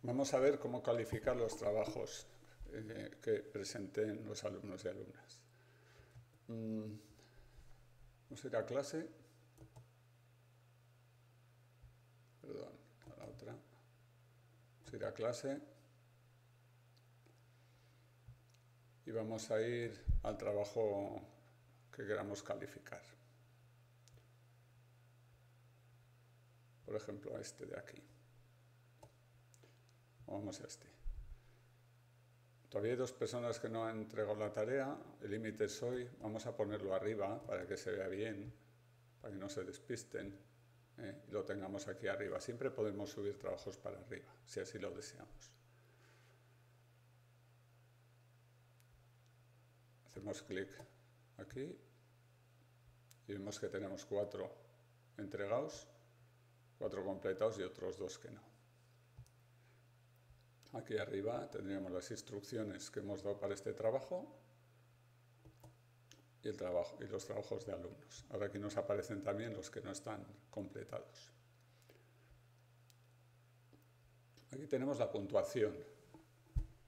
Vamos a ver cómo calificar los trabajos que presenten los alumnos y alumnas. Vamos a ir a clase. Perdón, a la otra. Vamos a ir a clase. Y vamos a ir al trabajo que queramos calificar. Por ejemplo, a este de aquí. Vamos a este. Todavía hay dos personas que no han entregado la tarea. El límite es hoy. Vamos a ponerlo arriba para que se vea bien, para que no se despisten. Y lo tengamos aquí arriba. Siempre podemos subir trabajos para arriba, si así lo deseamos. Hacemos clic aquí y vemos que tenemos 4 entregados, 4 completados y otros 2 que no. Aquí arriba tendríamos las instrucciones que hemos dado para este trabajo y los trabajos de alumnos. Ahora aquí nos aparecen también los que no están completados. Aquí tenemos la puntuación.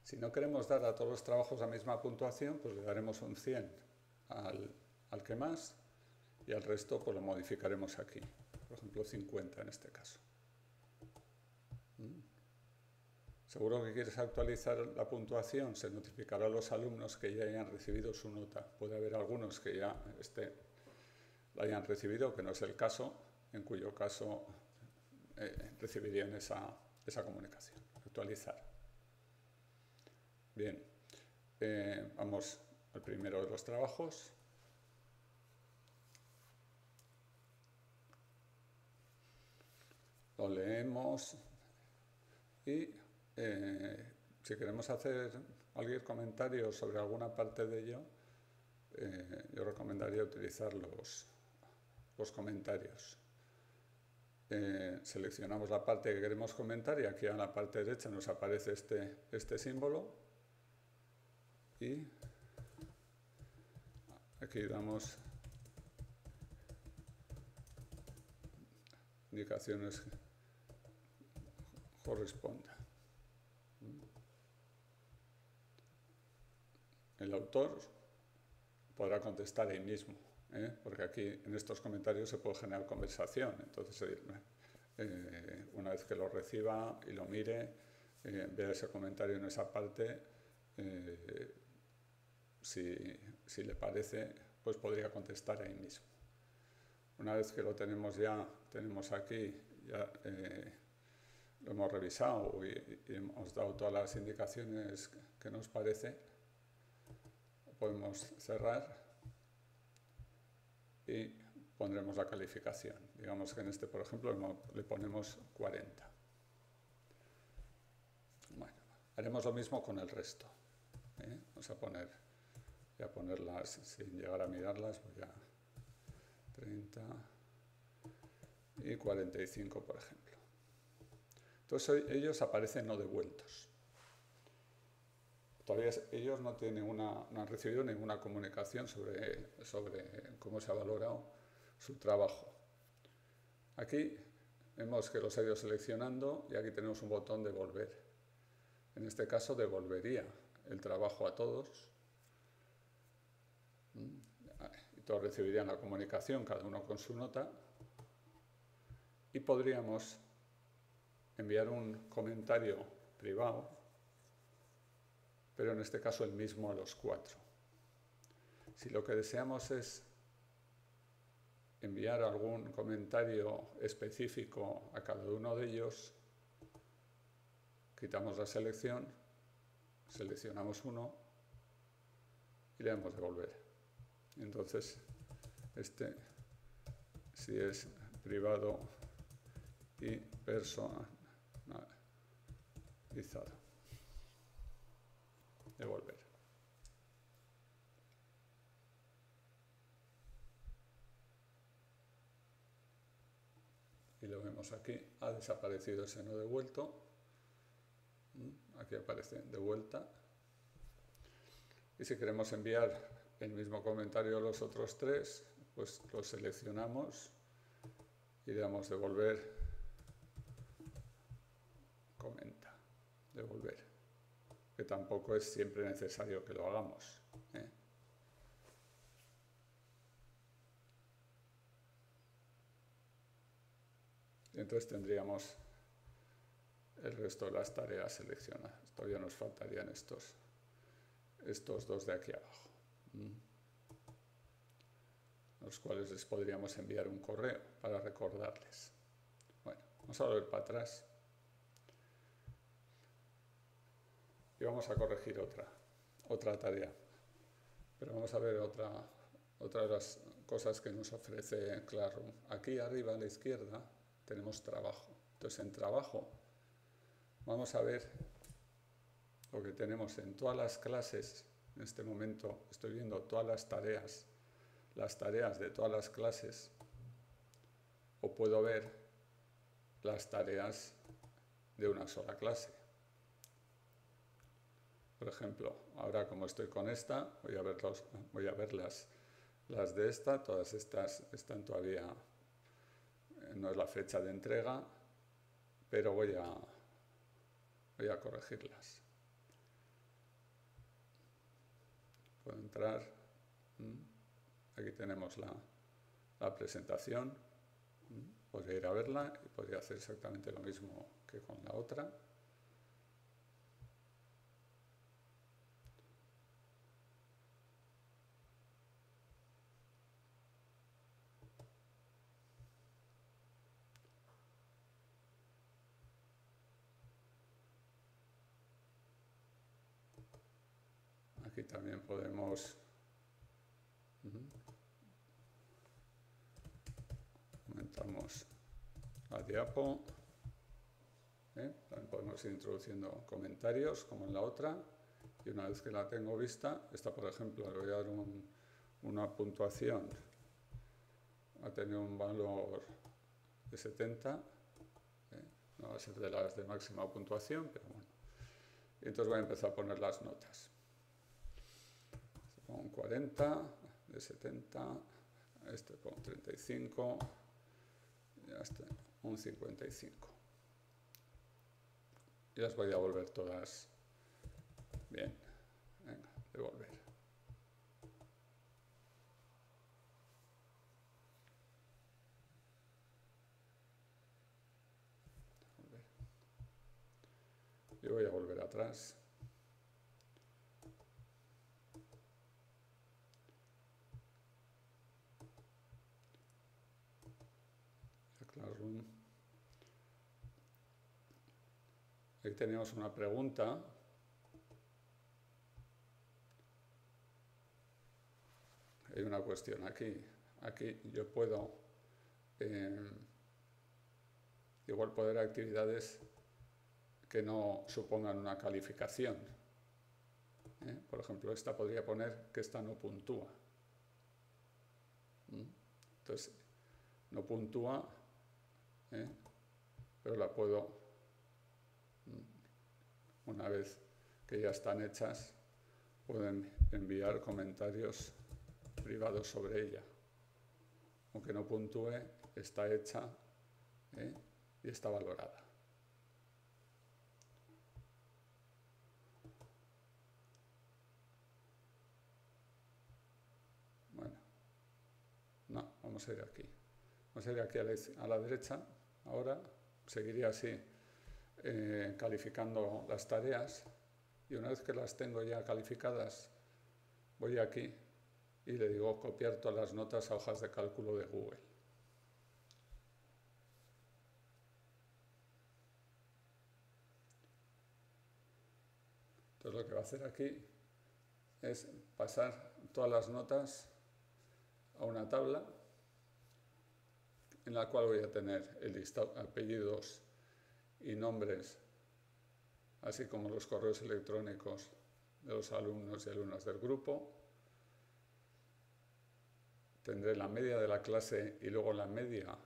Si no queremos dar a todos los trabajos la misma puntuación, pues le daremos un 100 al que más y al resto pues lo modificaremos aquí. Por ejemplo, 50 en este caso. Seguro que quieres actualizar la puntuación, se notificará a los alumnos que ya hayan recibido su nota. Puede haber algunos que ya la hayan recibido, que no es el caso, en cuyo caso recibirían esa comunicación. Actualizar. Bien, vamos al primero de los trabajos. Lo leemos y si queremos hacer algún comentario sobre alguna parte de ello, yo recomendaría utilizar los comentarios. Seleccionamos la parte que queremos comentar y aquí a la parte derecha nos aparece este símbolo y aquí damos indicaciones que correspondan. El autor podrá contestar ahí mismo, porque aquí en estos comentarios se puede generar conversación. Entonces, una vez que lo reciba y lo mire, vea ese comentario en esa parte, si le parece, pues podría contestar ahí mismo. Una vez que lo tenemos aquí, ya lo hemos revisado y hemos dado todas las indicaciones que nos parece, podemos cerrar y pondremos la calificación. Digamos que en este, por ejemplo, le ponemos 40. Bueno, haremos lo mismo con el resto. Vamos a ponerlas sin llegar a mirarlas, voy a 30 y 45, por ejemplo. Entonces ellos aparecen no devueltos. Todavía ellos no han recibido ninguna comunicación sobre cómo se ha valorado su trabajo. Aquí vemos que los ha ido seleccionando y aquí tenemos un botón de devolver. En este caso devolvería el trabajo a todos y todos recibirían la comunicación, cada uno con su nota, y podríamos enviar un comentario privado, pero en este caso el mismo a los 4. Si lo que deseamos es enviar algún comentario específico a cada uno de ellos, quitamos la selección, seleccionamos uno y le damos devolver. Entonces, si es privado y personalizado, devolver. Y lo vemos aquí, ha desaparecido ese no devuelto. Aquí aparece de vuelta. Y si queremos enviar el mismo comentario a los otros 3, pues lo seleccionamos y le damos devolver, comenta. devolver, que tampoco es siempre necesario que lo hagamos, ¿eh? Y entonces tendríamos el resto de las tareas seleccionadas. Todavía nos faltarían estos dos de aquí abajo, los cuales les podríamos enviar un correo para recordarles. Bueno, vamos a volver para atrás y vamos a corregir otra tarea. Pero vamos a ver otra de las cosas que nos ofrece Classroom. Aquí arriba a la izquierda tenemos trabajo. Entonces en trabajo vamos a ver lo que tenemos en todas las clases. En este momento estoy viendo todas las tareas de todas las clases, o puedo ver las tareas de una sola clase. Por ejemplo, ahora como estoy con esta, voy a ver las de esta. Todas estas están todavía, no es la fecha de entrega, pero voy a corregirlas. Puedo entrar. Aquí tenemos la presentación. Podría ir a verla y podría hacer exactamente lo mismo que con la otra. Aquí también podemos aumentamos la diapo. También podemos ir introduciendo comentarios como en la otra, y una vez que la tengo vista, esta por ejemplo le voy a dar una puntuación, va a tener un valor de 70, no va a ser de las de máxima puntuación, pero bueno. Y entonces voy a empezar a poner las notas. Pongo un 40 de 70, este pongo 35, y hasta un 55. Y las voy a volver todas bien. Venga, devolver. Y voy a volver atrás. Classroom. Ahí tenemos una pregunta. Hay una cuestión aquí. Aquí yo puedo igual poner actividades que no supongan una calificación. Por ejemplo, esta podría poner que esta no puntúa. Entonces, no puntúa, pero la puedo, una vez que ya están hechas, pueden enviar comentarios privados sobre ella. Aunque no puntúe, está hecha y está valorada. Bueno, no, vamos a ir aquí. Vamos a ir aquí a la derecha. Ahora seguiría así calificando las tareas, y una vez que las tengo ya calificadas, voy aquí y le digo copiar todas las notas a hojas de cálculo de Google. Entonces lo que va a hacer aquí es pasar todas las notas a una tabla en la cual voy a tener el listado, apellidos y nombres, así como los correos electrónicos de los alumnos y alumnas del grupo. Tendré la media de la clase y luego la media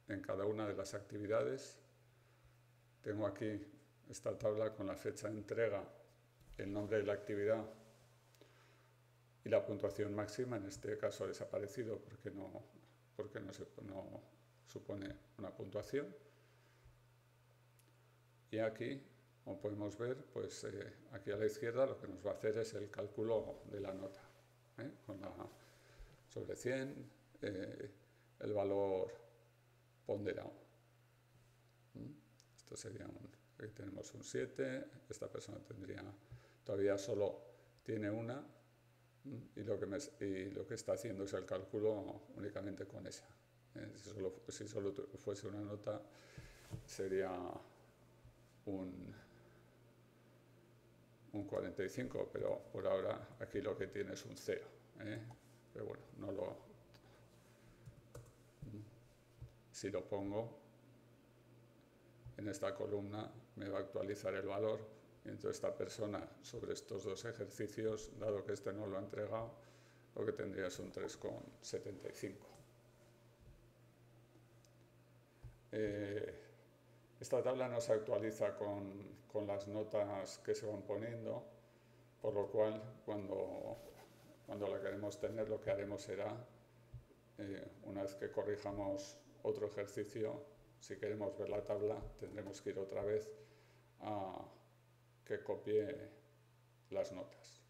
en cada una de las actividades. Tengo aquí esta tabla con la fecha de entrega, el nombre de la actividad y la puntuación máxima. En este caso ha desaparecido porque no supone una puntuación. Y aquí Como podemos ver, pues aquí a la izquierda lo que nos va a hacer es el cálculo de la nota, con sobre 100, el valor ponderado. Esto sería aquí tenemos un 7, esta persona todavía solo tiene una, y lo que está haciendo es el cálculo únicamente con esa. Si solo fuese una nota, sería un 45, pero por ahora aquí lo que tiene es un 0. Pero bueno, si lo pongo en esta columna, me va a actualizar el valor, y entonces esta persona sobre estos dos ejercicios, dado que este no lo ha entregado, lo que tendría es un 3,75. Esta tabla no se actualiza con las notas que se van poniendo, por lo cual cuando la queremos tener, lo que haremos será, una vez que corrijamos otro ejercicio, si queremos ver la tabla, tendremos que ir otra vez a que copie las notas.